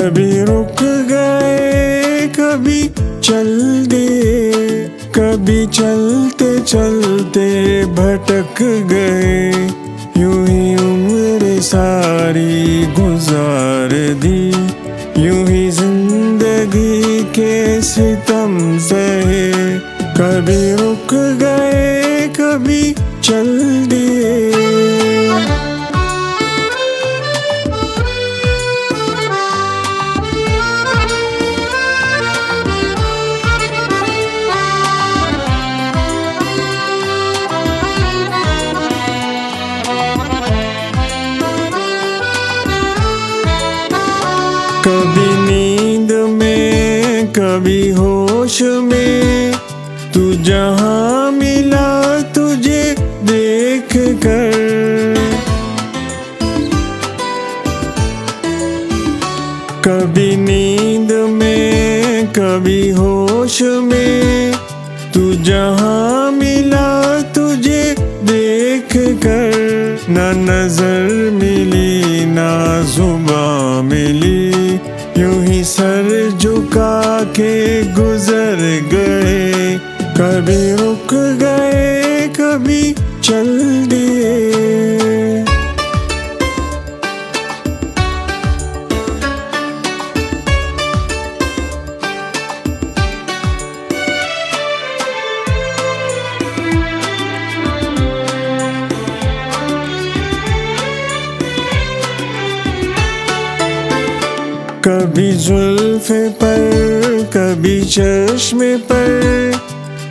कभी रुक गए कभी चल दिए, कभी चलते चलते भटक गए। यूं ही उम्र सारी गुजार दी, यूं ही जिंदगी के सितम सहे। कभी रुक गए कभी चल दिए। कभी नींद में कभी होश में, तू जहाँ मिला तुझे देख कर। कभी नींद में कभी होश में, तू जहाँ मिला तुझे देख कर। ना नजर मिली ना जुबां मिली, यूं ही सर झुका के गुजर गए। कभी रुक गए कभी चल दिए। कभी जुल्फ़े पर कभी चश्मे पर,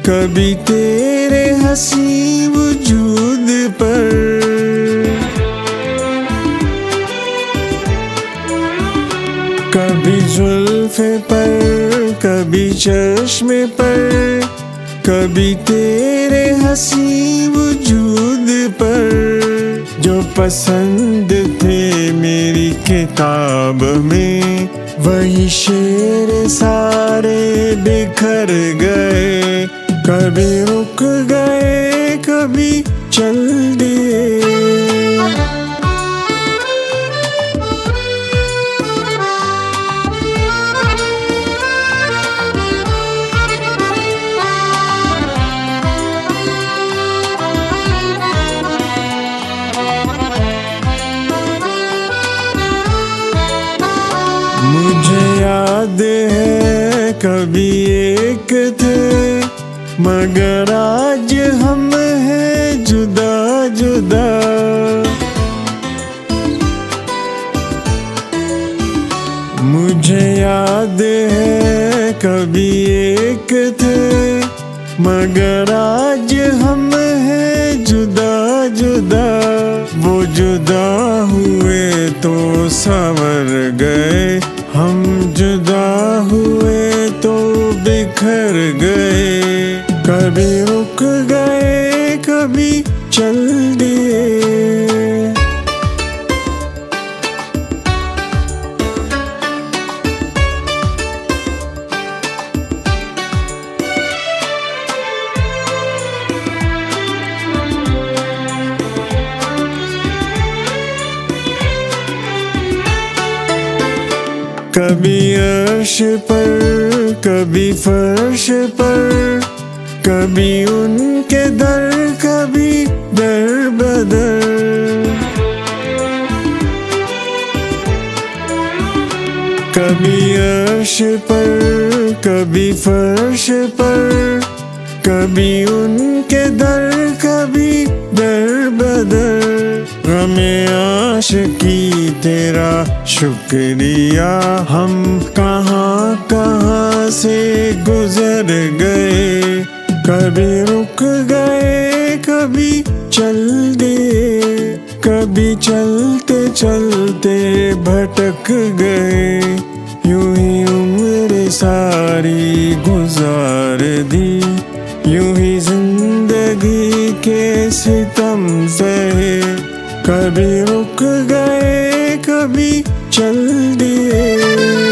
कभी तेरे हंसी वजूद पर। कभी जुल्फ़े पर कभी चश्मे पर, कभी तेरे हंसी वजूद पर। जो पसंद थे मेरी किताब में, वही शेर सारे बिखर गए। कभी रुक गए कभी चल दिए। मुझे याद है कभी एक थे, मगर आज हम हैं जुदा जुदा। मुझे याद है कभी एक थे, मगर आज हम हैं जुदा जुदा। वो जुदा हुए तो संवर गए, हम जुदा हुए तो बिखर गए। कभी रुक गए कभी चल दिए। कभी अर्श पर कभी फर्श पर, कभी उनके दर कभी दर बदर। कभी अर्श पर कभी फर्श पर, कभी उनके दर कभी दर बदर। गमे आशिकी तेरा शुक्रिया, हम कहाँ कहाँ से गुजर गए। कभी रुक गए कभी चल दिए, कभी चलते चलते भटक गए। यूं ही उम्र सारी गुजार दी, यूं ही जिंदगी के सितम सहे। कभी रुक गए कभी चल दिए।